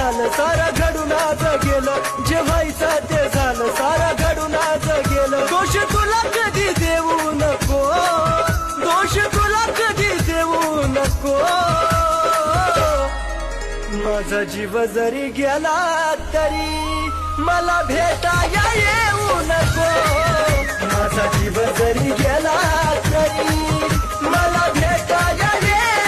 झालं सारा घडून आज गेलं, जे व्हायचं ते झालं सारा घडून आज गेलं. दोष तुला कधी देऊ नको, दोष तुला कधी देऊ नको. माझा जीव जरी गेला तरी मला भेटाया येऊ नको. माझा जीव जरी गेला तरी मला भेटाया येऊ